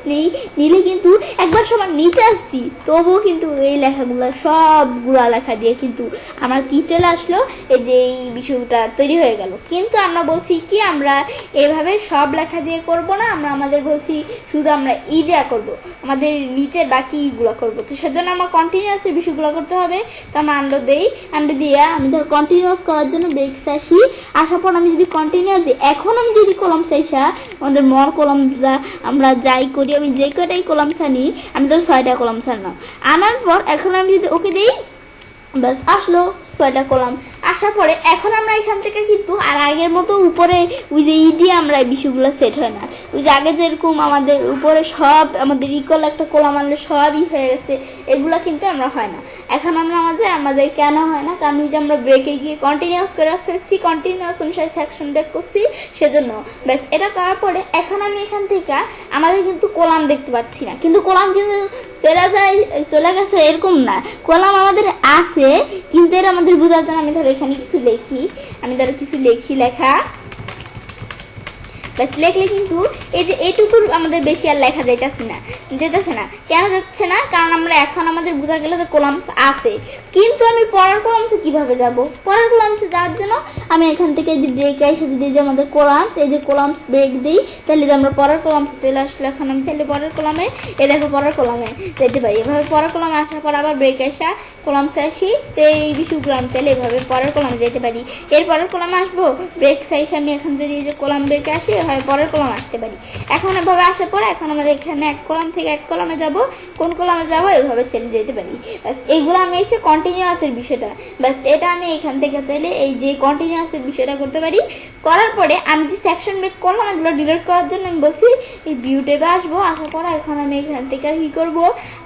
নিলে কিন্তু একবার সবার নিচে আসছি, তবুও কিন্তু এই লেখাগুলো সবগুলা লেখা দিয়ে কিন্তু আমার কি চলে আসলো, এই যে এই বিষয়টা তৈরি হয়ে গেল। কিন্তু আমরা বলছি কি আমরা এভাবে সব লেখা দিয়ে করব না, আমরা আমাদের বলছি শুধু আমরা দেয়া করবো, আমাদের নিচের বাকি ইগুলো করবো। তো সেজন্য আমার কন্টিনিউয়াসের বিষয়গুলো করতে হবে। তো আমরা আন্ডো দিয়ে আমি ধর কন্টিনিউয়াস করার জন্য ব্রেকস আসার পর আমি যদি কন্টিনিউয়াস দিই, এখন আমি যদি কলামস আমাদের মর কলাম আমরা যাই করি, আমি যে কটাই কলামস আনি আমি ধর 6টা কলামস আনলাম, আনার পর এখন আমি যদি ওকে দিই ব্যাস আসলো ছয়টা কলাম আসার পরে এখন আমরা এখান থেকে কিন্তু আর আগের মতো উপরে ওই যে দিয়ে আমরা এই বিষয়গুলো সেট হয় না। ওই যে আগে যেরকম আমাদের উপরে সব আমাদের ইকুয়াল একটা কলাম আনলে সবই হয়ে গেছে, এগুলো কিন্তু আমরা হয় না। এখন আমরা আমাদের কেন হয় না, কারণ ওই যে আমরা ব্রেকে গিয়ে কন্টিনিউয়াস করে ফেলছি, কন্টিনিউয়াস অনুসারে সেকশন ব্রেক করছি, সেজন্য। ব্যাস এটা করার পরে এখন আমি এখান থেকে আমাদের কিন্তু কলাম দেখতে পাচ্ছি না, কিন্তু কলাম কিন্তু চলে গেছে এরকম না, কলাম আমাদের আছে, কিন্তু এর আমাদের বোঝার জন্য আমি ধরো এখানে কিছু লিখি, লেখা ব্যাস লেখলে কিন্তু এই যে এইটুকুর আমাদের বেশি আর লেখা যেতেছে না। কেন যাচ্ছে না, কারণ আমরা এখন আমাদের বোঝা গেল যে কলামস আছে, কিন্তু আমি পরের কলামসে কিভাবে যাব? পরের কলামসে যাওয়ার জন্য আমি এখান থেকে যে ব্রেক এসে যদি যে আমাদের কলামস, এই যে কলামস ব্রেক দিই, তাহলে যে আমরা পরের কলামসে চলে আসলে এখন আমি চাইলে পরের কলামে দেখো পরের কলামে যেতে পারি। এভাবে পরের কলামে আসার পর আবার ব্রেক আসা কলামসে আসি, তো এই বিষয়গুলো আমি চাইলে এভাবে পরের কলামে যেতে পারি। এর পরের কলামে আসবো, ব্রেক সাইজ আমি এখন যদি এই যে কলাম ব্রেকে আসি হয় পরের কলাম আসতে পারি। এখন এভাবে আসার পরে এখন আমাদের এখানে এক কলাম থেকে এক কলামে যাব, কোন কলামে যাব এভাবে চলে যেতে পারি। ব্যাস এইগুলো আমি এসে কন্টিনিউয়াসের বিষয়টা, ব্যাস এটা আমি এখান থেকে চাইলে এই যে কন্টিনিউয়াসের বিষয়টা করতে পারি। করার পরে আমি যে সেকশন ব্রেক করলাম এগুলো ডিলিট করার জন্য আমি বলছি এই ভিউ ট্যাবে আসবো, আসার পরে এখন আমি এখান থেকে কি করব,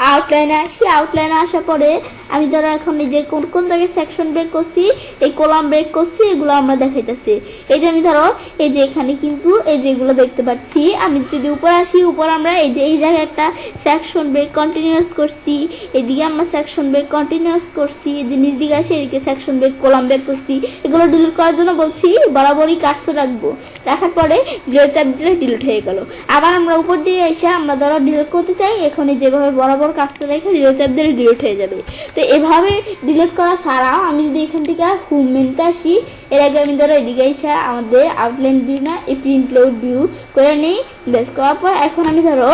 আউটলাইনে আসি। আউটলাইনে আসার পরে আমি ধরো এখন এই যে কোন কোন জায়গায় সেকশন ব্রেক করছি, এই কলাম ব্রেক করছি, এগুলো আমরা দেখাইতেছি। এই যে আমি ধরো এই যে এখানে কিন্তু এই যেগুলো দেখতে পাচ্ছি, আমি যদি উপর আসি, উপর আমরা এই যে এই জায়গায় একটা সেকশন ব্রেক কন্টিনিউয়াস করছি, এদিকে আমরা সেকশন ব্রেক কন্টিনিউয়াস করছি, এই যে নিচ দিকে আসি এদিকে সেকশন ব্রেক কলাম ব্রেক করছি। এগুলো ডিলিট করার জন্য বলছি বরাবরই কাটসো রাখবো, রাখার পরে ডিলিট চাপ দিলে ডিলিট হয়ে গেল। আবার আমরা উপর দিয়ে এসে আমরা ধরো ডিলিট করতে চাই, এখানে যেভাবে বরাবর কাটসো রেখে ডিলিট চাপ দিলে ডিলিট হয়ে যাবে। তো এভাবে ডিলিট করা ছাড়াও আমি যদি এখান থেকে হোম মেনুতে আসি, এর আগে আমি ধরো এদিকে এসে আমাদের আউটলাইন ভিউ না এই প্রিন্ট লাউড ভিউ করে নিই। বেশ করার পর এখন আমি ধরো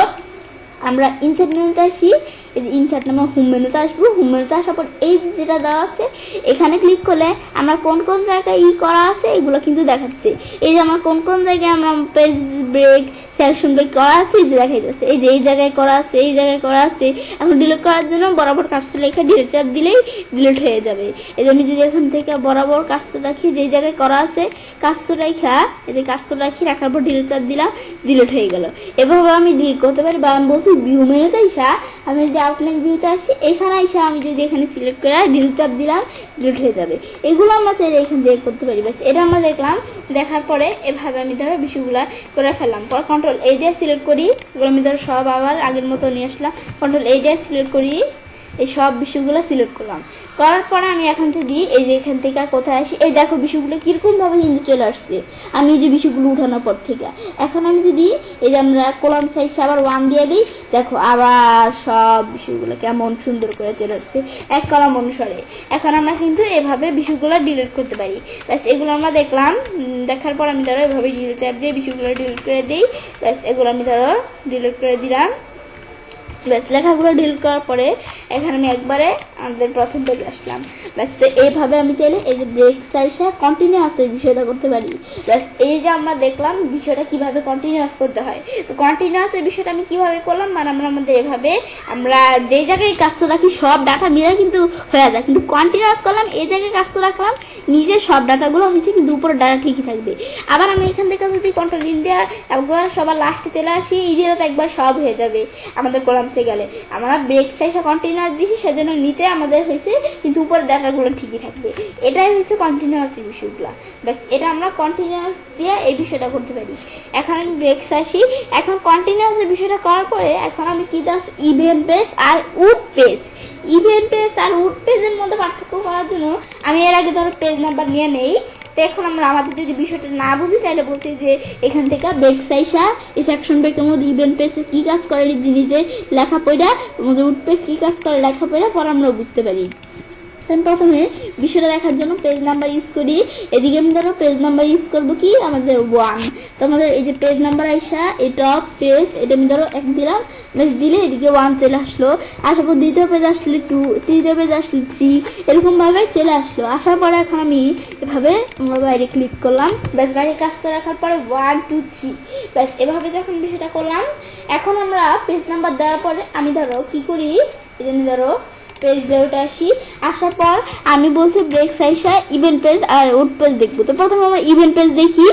আমরা ইনসার্ট মেনুতে আসি, এই যে ইনসার্ট নামে হোম মেনুতে আসবো। হোম মেনুতে আসার পর এই যে যেটা দেওয়া আছে এখানে ক্লিক করলে আমরা কোন কোন জায়গায় করা আছে এগুলো কিন্তু দেখাচ্ছে। এই যে আমার কোন কোন জায়গায় আমরা পেজ ব্রেক সেকশন ব্রেক করা আছে এই যে দেখাইতেছে, এই যে এই জায়গায় করা আছে, এই জায়গায় করা আছে। এখন ডিলিট করার জন্য বরাবর কাটসো লেখা ডিলিট চাপ দিলেই ডিলিট হয়ে যাবে। এই যে আমি যদি এখান থেকে বরাবর কাটসো রাখি, যেই জায়গায় করা আছে কাটসো রেখা, এই যে কাটসো রাখার পর ডিলিট চাপ দিলাম, ডিলিট হয়ে গেল। এভাবে আমি ডিলিট করতে পারি। বা আমি বলছি ভিউ মেনুতে আইসা আমি যদি আউটলাইন ভিউতে আসি, এখানে আইসা আমি যদি এখানে সিলেক্ট করে ডিলিট চাপ দিলাম, ডিলিট হয়ে যাবে। এগুলো আমরা চাইলে এখান থেকে করতে পারি। ব্যাস এটা আমরা দেখলাম, দেখার পরে এভাবে আমি ধরো বিষয়গুলো করে ফেললাম। পর কন্ট্রোল এই দিয়ে সিলেক্ট করি, এগুলো আমি ধরো সব আবার আগের মতো নিয়ে আসলাম। কন্ট্রোল এই দিয়ে সিলেক্ট করি, এই সব বিষয়গুলো সিলেক্ট করলাম। করার পরে আমি এখন যদি এই যে এখান থেকে কোথায় আসি, এই দেখো বিষয়গুলো কীরকমভাবে কিন্তু চলে আসছে আমি এই যে বিষয়গুলো উঠানোর পর থেকে। এখন আমি যদি এই যে আমরা কলাম সাইজ আবার 1 দিয়ে দিই, দেখো আবার সব বিষয়গুলো কেমন সুন্দর করে চলে আসছে এক কলাম অনুসারে। এখন আমরা কিন্তু এভাবে বিষয়গুলো ডিলিট করতে পারি। ব্যাস এগুলো আমরা দেখলাম, দেখার পর আমি ধরো এভাবে ডিলিট চাপ দিয়ে বিষয়গুলো ডিলিট করে দিই। ব্যাস এগুলো আমি ধরো ডিলিট করে দিলাম। ব্যাস লেখাগুলো ডিলিট করার পরে এখানে আমি একবারে আমাদের প্রথম পেজে আসলাম। ব্যাস তো এইভাবে আমি চাইলে এই যে ব্রেক সাইজে কন্টিনিউয়াসের বিষয়টা করতে পারি। ব্যাস এই যে আমরা দেখলাম বিষয়টা কিভাবে কন্টিনিউয়াস করতে হয়। তো কন্টিনিউয়াসের বিষয়টা আমি কিভাবে করলাম, মানে আমরা আমাদের এভাবে আমরা যেই জায়গায় কাজটা রাখি সব ডাটা মিলে কিন্তু হয়ে যায়, কিন্তু কন্টিনিউয়াস করলাম এই জায়গায় কাজটা রাখলাম নিজের সব ডাটাগুলো হয়েছে, কিন্তু উপরে ডাটা ঠিকই থাকবে। আবার আমি এখান থেকে যদি কন্ট্রোল ইন্ডিয়া একবার সবার লাস্টে চলে আসি, ইডিয়াতে তো একবার সব হয়ে যাবে আমাদের কলাম গেলে। আমরা ব্রেক সাইজটা কন্টিনিউয়াস দিছি সেজন্য নিচে আমাদের হয়েছে, কিন্তু উপরে ডাটাগুলো ঠিকই থাকবে। এটাই হয়েছে কন্টিনিউয়াস বিষয়গুলো। ব্যাস এটা আমরা কন্টিনিউয়াস দিয়ে এই বিষয়টা করতে পারি। এখন আমি ব্রেক আসি, এখন কন্টিনিউয়াসের বিষয়টা করার পরে এখন আমি কি দাস ইভেন্ট পেজ আর উড পেজ। ইভেন্ট পেজ আর উড পেজের মধ্যে পার্থক্য করার জন্য আমি এর আগে ধরো পেজ নাম্বার নিয়ে নেই। তো এখন আমরা আমাদের যদি বিষয়টা না বুঝি তাহলে বলছি যে এখান থেকে ব্রেক সাইজা এই সেকশন ব্রেকের মধ্যে ইভেন্ট পেজ কী কাজ করে নিজে লেখা পড়া, আমাদের উড পেজ কী কাজ করে লেখা পড়া পর আমরা বুঝতে পারি। প্রথমে বিষয়টা দেখার জন্য পেজ নাম্বার ইউজ করি। এদিকে আমি ধরো পেজ নাম্বার ইউজ করবো কি আমাদের 1। তো আমাদের এই যে পেজ নাম্বার আইসা এই টপ পেজ, এটা আমি ধরো 1 দিলাম, বেশ দিলে এদিকে 1 চলে আসলো। আসার পর দ্বিতীয় পেজ আসলে 2, তৃতীয় পেজ আসলে 3, এরকমভাবে চলে আসলো। আসার পরে এখন আমি এভাবে আমরা বাইরে ক্লিক করলাম। ব্যাস বাইরে কাজটা রাখার পরে 1 2 3 ব্যাস এভাবে যখন বিষয়টা করলাম, এখন আমরা পেজ নাম্বার দেওয়ার পরে আমি ধরো কি করি, এই যে আমি ধরো পেজ লেআউটে আসি। আসার পর আমি বলছি ব্রেক সাইজা ইভেন্ট পেজ আর উড পেজ দেখবো। তো প্রথমে আমরা ইভেন্ট পেজ দেখি।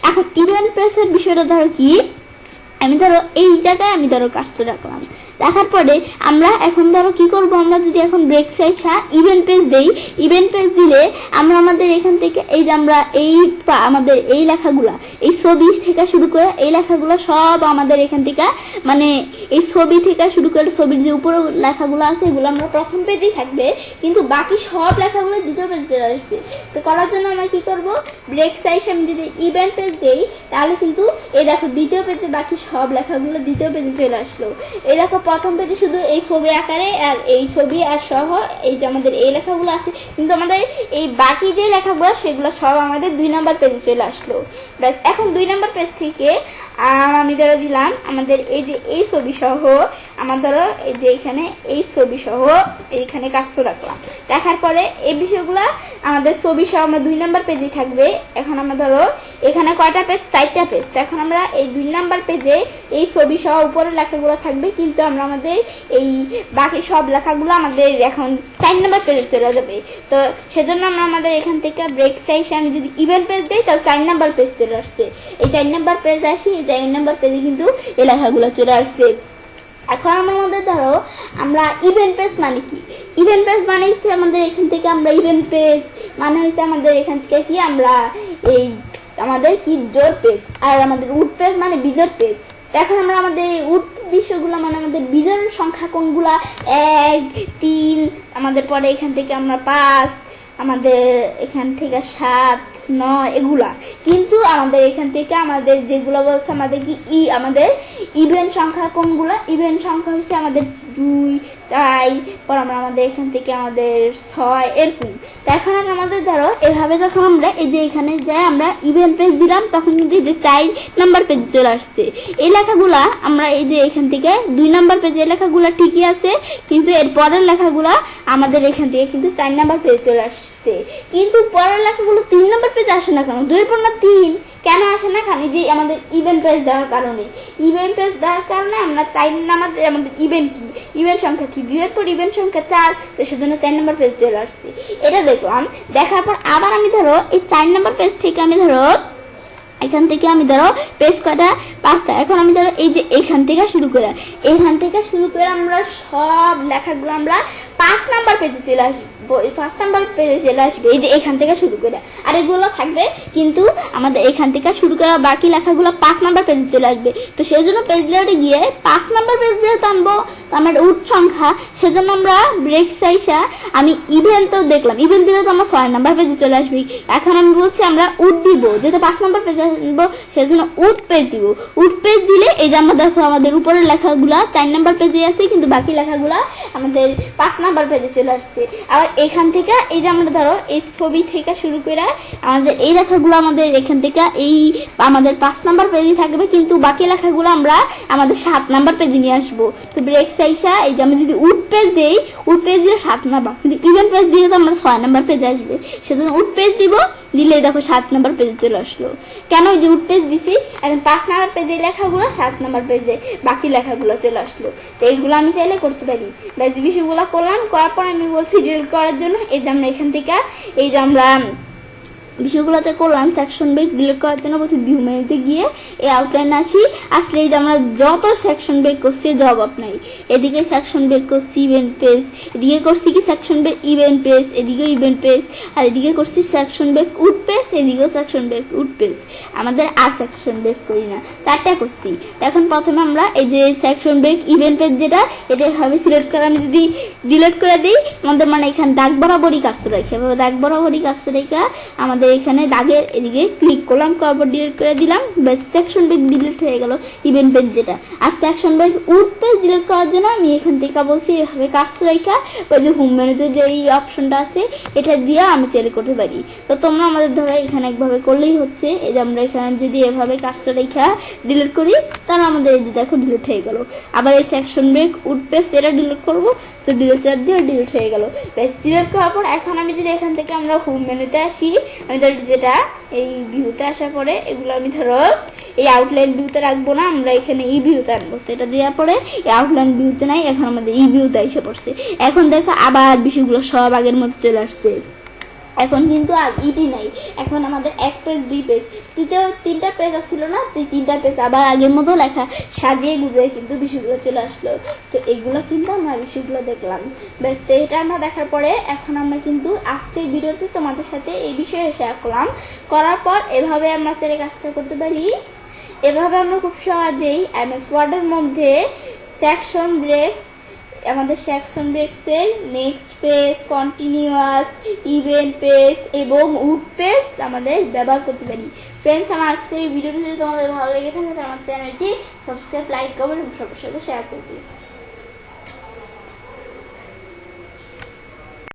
এখন ইভেন্ট পেজের বিষয়টা ধরো কি, আমি ধরো এই জায়গায় আমি ধরো কাজটা রাখলাম, দেখার পরে আমরা এখন ধরো কি করব, আমরা যদি এখন ব্রেক সাইজা ইভেন্ট পেজ দেই, ইভেন্ট পেজ দিলে আমরা আমাদের এখান থেকে এই যে আমরা এই আমাদের এই লেখাগুলা এই ছবি থেকে শুরু করে এই লেখাগুলো সব আমাদের এখান থেকে মানে এই ছবি থেকে শুরু করে ছবির যে উপরে লেখাগুলো আছে এগুলো আমরা প্রথম পেজেই থাকবে, কিন্তু বাকি সব লেখাগুলো দ্বিতীয় পেজে চলে আসবে। তো করার জন্য আমরা কি করব, ব্রেক সাইজ আমি যদি ইভেন্ট পেজ দেই তাহলে কিন্তু এই দেখো দ্বিতীয় পেজে বাকি সব লেখাগুলো দ্বিতীয় পেজে চলে আসলো। এই দেখো প্রথম পেজে শুধু এই ছবি আকারে আর এই ছবি আর সহ এই যে আমাদের এই লেখাগুলো আছে, কিন্তু আমাদের এই বাকি যে লেখাগুলো সেগুলো সব আমাদের 2 নম্বর পেজে চলে আসলো। ব্যাস এখন 2 নম্বর পেজ থেকে আমি ধরো দিলাম আমাদের এই যে এই ছবি সহ, আমার ধরো এই যে এখানে এই ছবি সহ এইখানে কাজটা রাখলাম, দেখার পরে এই বিষয়গুলো আমাদের ছবি সহ আমরা 2 নম্বর পেজেই থাকবে। এখন আমরা ধরো এখানে কয়টা পেজ, 4টা পেজ। তো এখন আমরা এই 2 নম্বর পেজে এই ছবি সহ উপরের লেখাগুলো থাকবে, কিন্তু আমরা আমাদের এই বাকি সব লেখাগুলো আমাদের এখন 4 নম্বর পেজে চলে যাবে। তো সেজন্য আমরা আমাদের এখান থেকে ব্রেক সাইজ আমি যদি ইভেন্ট পেজ দিই তাহলে 4 নম্বর পেজ চলে আসছে। এই 4 নম্বর পেজ আসি, এই 4 নম্বর পেজে কিন্তু এই লেখাগুলো চলে আসছে। এখন আমার মধ্যে ধরো আমরা ইভেন্ট পেজ মানে কি, ইভেন্ট পেজ মানে হচ্ছে আমাদের এখান থেকে আমরা ইভেন্ট পেজ মানে হচ্ছে আমাদের এখান থেকে কি আমরা এই আমাদের কি জোর পেজ, আর আমাদের উড পেজ মানে বিজোড় পেজ। এখন আমরা আমাদের উড বিষয়গুলো মানে আমাদের বিজোড় সংখ্যা কোনগুলা 1 3 আমাদের পরে এখান থেকে আমরা 5 আমাদের এখান থেকে 7 9 এগুলা, কিন্তু আমাদের এখান থেকে আমাদের যেগুলো বলছে আমাদের কি আমাদের ইভেন্ট সংখ্যা কোনগুলা, ইভেন্ট সংখ্যা হচ্ছে আমাদের 2 4 পর আমরা আমাদের এখান থেকে আমাদের 6 এরকম। তো এখন আমাদের ধরো এভাবে যখন আমরা এই যে এখানে যাই আমরা ইভেন্ট পেজ দিলাম তখন কিন্তু যে 4 নম্বর পেজে চলে আসছে এই লেখাগুলা। আমরা এই যে এখান থেকে 2 নম্বর পেজে লেখাগুলা ঠিকই আছে, কিন্তু এর পরের লেখাগুলা আমাদের এখান থেকে কিন্তু 4 নম্বর পেজে চলে আসছে, কিন্তু পরের লেখাগুলো 3 নম্বর পেজে আসে না কেন, 2 এর পর না 3 কেন আসে না, কারণ যে আমাদের ইভেন্ট পেজ দেওয়ার কারণে, ইভেন্ট পেজ দেওয়ার কারণে আমরা 4 নম্বর আমাদের ইভেন্ট কি ইভেন্ট সংখ্যা কি 2 এর পর ইভেন্ট সংখ্যা 4, তো সেজন্য 4 নম্বর পেজ চলে আসছে। এটা দেখলাম, দেখার পর আবার আমি ধরো এই 4 নম্বর পেজ থেকে আমি ধরো এখান থেকে আমি ধরো পেজ কটা 5টা। এখন আমি ধরো এই যে এখান থেকে শুরু করে আমরা সব লেখাগুলো আমরা 5 নম্বর পেজে চলে আসবো, 5 নম্বর পেজে চলে আসবে এই যে এখান থেকে শুরু করে, আর এগুলো থাকবে কিন্তু আমাদের এখান থেকে শুরু করা বাকি লেখাগুলো 5 নম্বর পেজে চলে আসবে। তো সেই জন্য পেজ লেআউটে গিয়ে 5 নম্বর পেজ যেহেতু আনবো তো আমার উড সংখ্যা, সেজন্য আমরা ব্রেক সাইজা আমি ইভেন্ট তো দেখলাম, ইভেন্ট দিলে তো আমরা 6 নম্বর পেজে চলে আসবে। এখন আমি বলছি আমরা উড দিব, যেহেতু 5 নম্বর পেজে আনবো সেজন্য উড পেজ দিব। উড পেজ দিলে এই যে আমরা দেখো আমাদের উপরের লেখাগুলা 4 নম্বর পেজে আছে, কিন্তু বাকি লেখাগুলা আমাদের 5 নম্বর পেজে চলে আসছে। আবার এখান থেকে এই যে আমরা ধরো এই ছবি থেকে শুরু করে আমাদের এই লেখাগুলো আমাদের এখান থেকে এই আমাদের 5 নম্বর পেজে থাকবে, কিন্তু বাকি লেখাগুলো আমরা আমাদের 7 নম্বর পেজে নিয়ে আসবো। তো ব্রেক সাইজা এই যে আমি যদি উড পেজ দেই, উড পেজ দিয়ে 7 নম্বর, কিন্তু ইভেন্ট পেজ দিয়ে তো আমরা 6 নম্বর পেজে আসবে, সেজন্য উড পেজ দিব, দিলে দেখো 7 নম্বর পেজে চলে আসলো। কেন যে উড পেজ দিছি, এখন 5 নম্বর পেজে লেখাগুলো 7 নম্বর পেজে বাকি লেখাগুলো চলে আসলো। তো এইগুলো আমি চাইলে করতে পারি। ব্যাস বিষয়গুলো করলাম, করার পর আমি বলছি ডিলিট করার জন্য এই যে আমরা এখান থেকে এই যে আমরা বিষয়গুলোতে করলাম সেকশন ব্রেক ডিলিট করার জন্য বলছি ভিউ মেনুতে গিয়ে এই আউটলাইন আসলে এই যে আমরা যত সেকশন ব্রেক করছি জবাব নাই, এদিকে সেকশন ব্রেক করছি ইভেন্ট পেজ, এদিকে করছি কি সেকশন ব্রেক ইভেন্ট পেজ, এদিকে ইভেন্ট পেজ, আর এদিকে করছি সেকশন ব্রেক উড পেজ, এদিকেও সেকশন ব্রেক উড পেজ, আমাদের আর সেকশন বেস করি না, 4টা করছি। এখন প্রথমে আমরা এই যে সেকশন ব্রেক ইভেন্ট পেজ যেটা এটা এভাবে সিলেক্ট করে আমি যদি ডিলিট করে দিই আমাদের মানে এখানে দাগ বরাবরই কাজ রেখে দাগ বরাবরই কাজ রেখে আমাদের এখানে দাগের এদিকে ক্লিক করলাম, করার ডিলিট করে দিলাম, বেস সেকশন ব্রেক ডিলিট হয়ে গেল ইভেন্ট পেজ যেটা। আর section break odd page delete করার জন্য আমি এখান থেকে বলছি এভাবে কাজ রেখা ওই যে হোম মেনুতে যে এই অপশনটা আছে এটা দিয়ে আমি চাইলে করতে পারি। তো তোমরা আমাদের ধরো এখানে একভাবে করলেই হচ্ছে, এই যে আমরা এখানে যদি এভাবে কাজটা রেখা ডিলিট করি তাহলে আমাদের এই যে দেখো ডিলিট হয়ে গেল। আবার এই সেকশন ব্রেক উড পেজ এটা ডিলিট করব, তো ডিলিট চার দিয়ে ডিলিট হয়ে গেল। বেশ ডিলিট করার পর এখন আমি যদি এখান থেকে আমরা হোম মেনুতে আসি, আমি ধরো যেটা এই ভিউতে আসার পরে এগুলো আমি ধরো এই আউটলাইন ভিউতে রাখবো না, আমরা এখানে ই ভিউতে আনবো। তো এটা দেওয়ার পরে এই আউটলাইন ভিউতে নাই, এখন আমাদের ই ভিউতে এসে পড়ছে। এখন দেখো আবার বিষয়গুলো সব আগের মতো চলে আসছে। এখন কিন্তু আর ইডি নাই, এখন আমাদের 1 পেজ 2 পেজ, তৃতীয় 3টা পেজ আসছিল না, তো 3টা পেজ আবার আগের মতো লেখা সাজিয়ে গুজিয়ে কিন্তু বিষয়গুলো চলে আসলো। তো এগুলো কিন্তু আমরা বিষয়গুলো দেখলাম। ব্যাস, তো এটা আমরা দেখার পরে এখন আমরা কিন্তু আজকের ভিডিওতে তোমাদের সাথে এই বিষয়ে শেয়ার করলাম। করার পর এভাবে আমরা চাইলে কাজটা করতে পারি। এভাবে আমরা খুব সহজেই এমএস ওয়ার্ডের মধ্যে সেকশন ব্রেকস, আমাদের সেকশন ব্রেকসের next page, continuous, even page এবং উড পেজ আমাদের ব্যবহার করতে পারি। ফ্রেন্ডস, আমার আজকের এই ভিডিওটি যদি তোমাদের ভালো লেগে থাকে তাহলে আমার চ্যানেলটি সাবস্ক্রাইব, লাইক, কমেন্ট এবং সবার সাথে শেয়ার করবে।